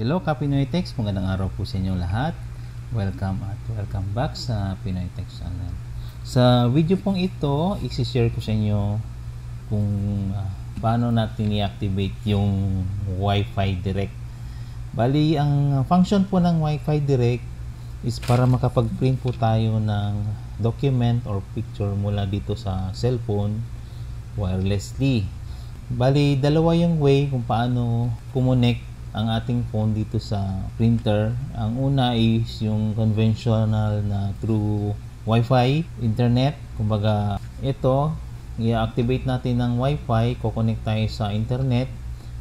Hello Pinoy Techs, magandang araw po sa inyo lahat. Welcome back sa Pinoy Techs channel. Sa video pong ito, i-share ko sa inyo kung paano natin i-activate yung Wi-Fi Direct. Bali, ang function po ng Wi-Fi Direct is para makapag-print po tayo ng document or picture mula dito sa cellphone wirelessly. Bali, dalawa yung way kung paano connect ang ating phone dito sa printer. Ang una is yung conventional na through Wi-Fi, internet. Kumbaga, ito, i-activate natin ng Wi-Fi, kukonect tayo sa internet.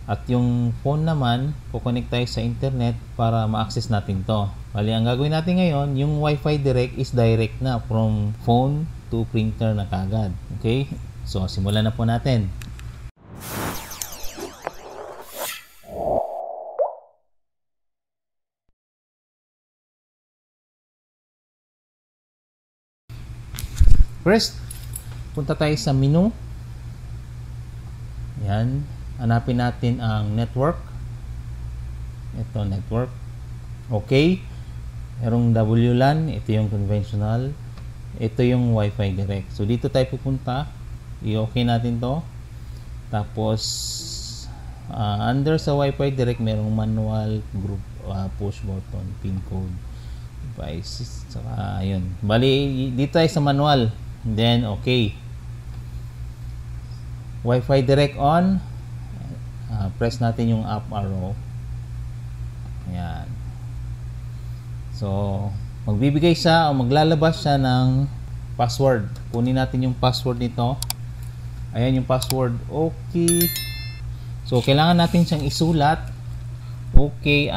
At yung phone naman, kukonect tayo sa internet para ma-access natin to. Bali, ang gagawin natin ngayon, yung Wi-Fi Direct is direct na from phone to printer na kagad. Okay? So, simulan na po natin. First, punta tayo sa menu. Yan. Hanapin natin ang network. Ito, network. Okay. Merong WLAN. Ito yung conventional. Ito yung Wi-Fi Direct. So, dito tayo pupunta. I-okay natin to. Tapos, under sa Wi-Fi Direct, merong manual, group, push button, pin code, devices. Saka, ayun. Bali, dito tayo sa manual. Then, okay. Wi-Fi Direct on. Press natin yung up arrow. Ayan. So, magbibigay siya o maglalabas siya ng password. Kunin natin yung password nito. Ayan yung password. Okay. So, kailangan natin siyang isulat. Okay,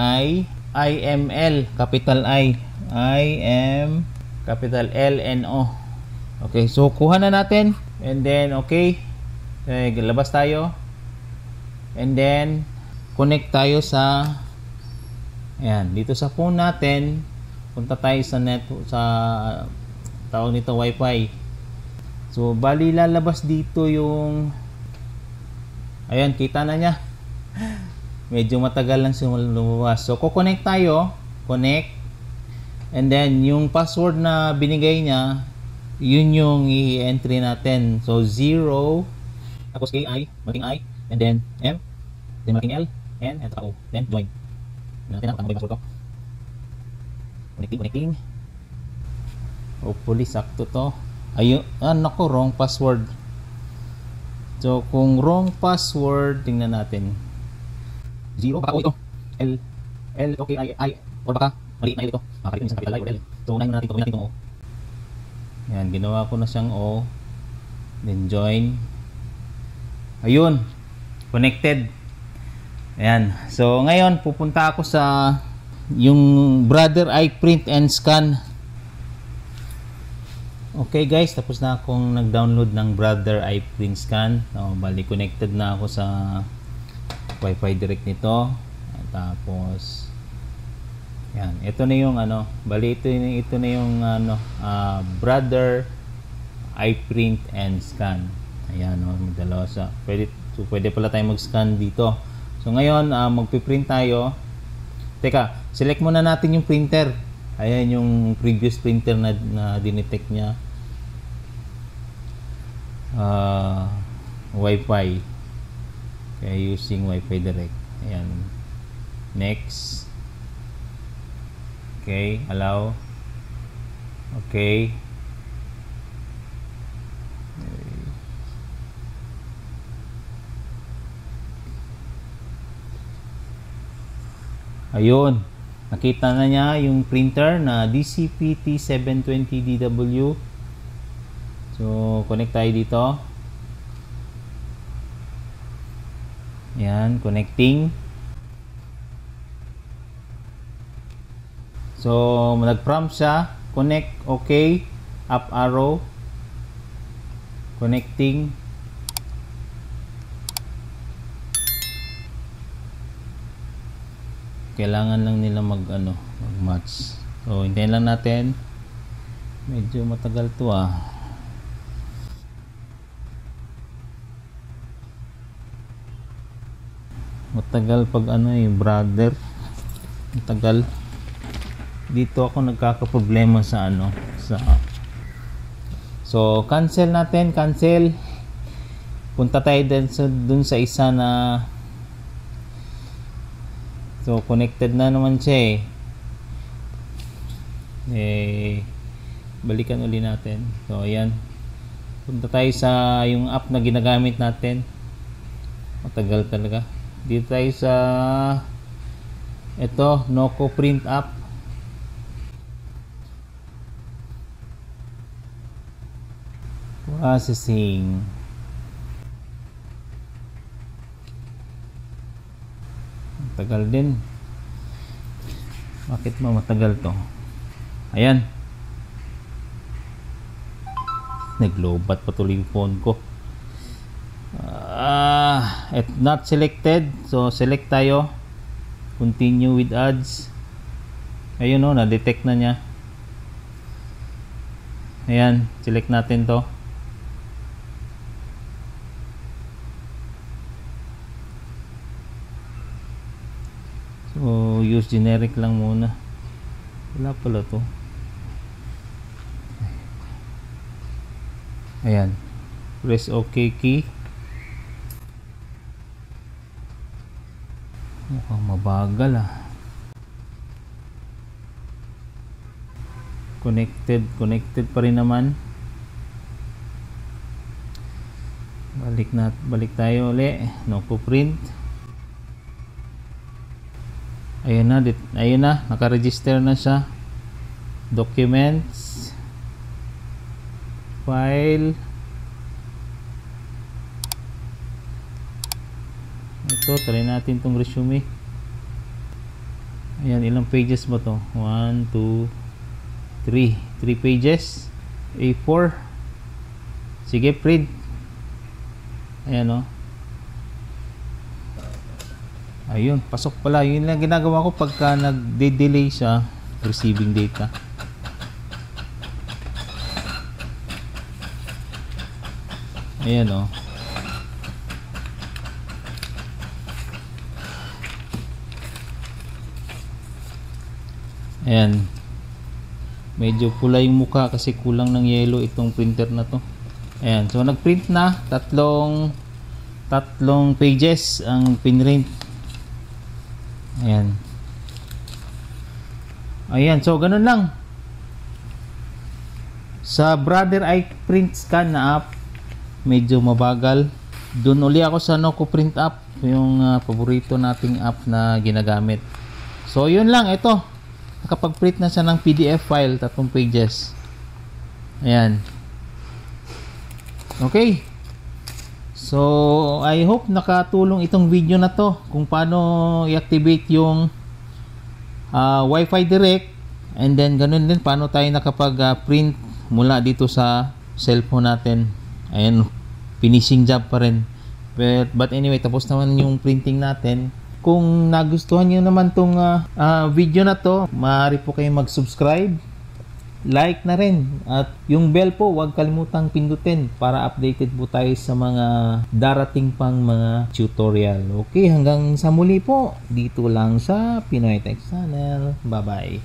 IML, capital I. IM, capital L, N, O. Okay, so kuha na natin. And then, okay. Labas tayo. And then, connect tayo sa, ayan, dito sa phone natin. Punta tayo sa sa tawag nito Wi-Fi. So, bali lalabas dito yung, ayan, kita na niya. Medyo matagal lang siya lumabas. So, connect tayo. Connect. And then, yung password na binigay niya, yun yung i-entry natin. So, 0, tapos KI, malaking I, and then M, then malaking L, N, and O. Then, join. Natin ang password ko. Connecting. Hopefully, sakto to. Ayun, nako, wrong password. So, kung wrong password, tingnan natin. 0, baka O ito. L, okay, I, or baka, mali na ito. Baka ito isang capital I or L. So, unahin natin itong O. Yan, ginawa ko na siyang O. Then join. Ayun. Connected. Ayan. So, ngayon, pupunta ako sa yung Brother Eye Print and Scan. Okay guys, tapos na akong nag-download ng Brother Eye Print Scan. Bali, connected na ako sa Wi-Fi Direct nito. Tapos, yan, ito na yung ano, bali ito na yung ano, Brother Eye Print and Scan. Ayan, dalawa sa. Pwede pala tayong mag-scan dito. So ngayon, magpi-print tayo. Teka, select muna natin yung printer. Ayan yung previous printer na dinetect niya. Wi-Fi. Kaya using Wi-Fi Direct. Ayan. Next. Okay, allow. Okay. Ayun. Nakita na niya yung printer na DCP T720DW. So, connect tayo dito. Ayan, connecting. So, nag-prompt siya. Connect, okay. Up arrow. Connecting. Kailangan lang nila mag-match. So, hintayin lang natin. Medyo matagal to Matagal pag brother. Ang tagal. Dito ako nagkakaproblema sa so cancel natin, cancel. Punta tayo dun sa isa na so connected na naman siya balikan uli natin. So ayan, punta tayo sa yung app na ginagamit natin. Matagal talaga. Dito tayo sa ito, Noco Print app. Processing. Tagal din. Bakit matagal to? Ayan. Naglobat patuloy yung phone ko. Not selected. So select tayo. Continue with ads. Ayun o, na-detect na niya. Ayan, select natin to. So use generic lang muna. Wala pala to. Ayan, press OK key. Mukhang mabagal Connected pa rin naman. Balik tayo uli. Noco Print. Ayun na, naka-register na siya. Documents, file. Ito, try natin tong resume. Ayan, ilang pages ba to? 1, 2, 3 pages. A4. Sige, print. Ayan o. Ayun, pasok pala. Yun lang ginagawa ko pagka nag-delay siya receiving data. Ayan o. Ayan. Medyo pula yung mukha kasi kulang ng yellow itong printer na to. Ayan, so nag-print na. Tatlong pages ang pinrint. Ayan. Ayan, so ganun lang. Sa Brother iPrint Scan na app, medyo mabagal. Doon uli ako sa Noco Print app, yung paborito nating app na ginagamit. So yun lang, ito. Nakapag-print na siya ng PDF file, 3 pages. Ayan. Okay. So, I hope nakatulong itong video na to kung paano i-activate yung Wi-Fi Direct, and then ganun din paano tayo nakapag-print mula dito sa cellphone natin. Ayan, finishing job pa rin. But anyway, tapos naman yung printing natin. Kung nagustuhan niyo naman tong video na to, maaari po kayong mag-subscribe, like na rin, at yung bell po huwag kalimutang pindutin para updated po tayo sa mga darating pang mga tutorial. Okay, hanggang sa muli po dito lang sa Pinoy Tech Channel. Bye bye.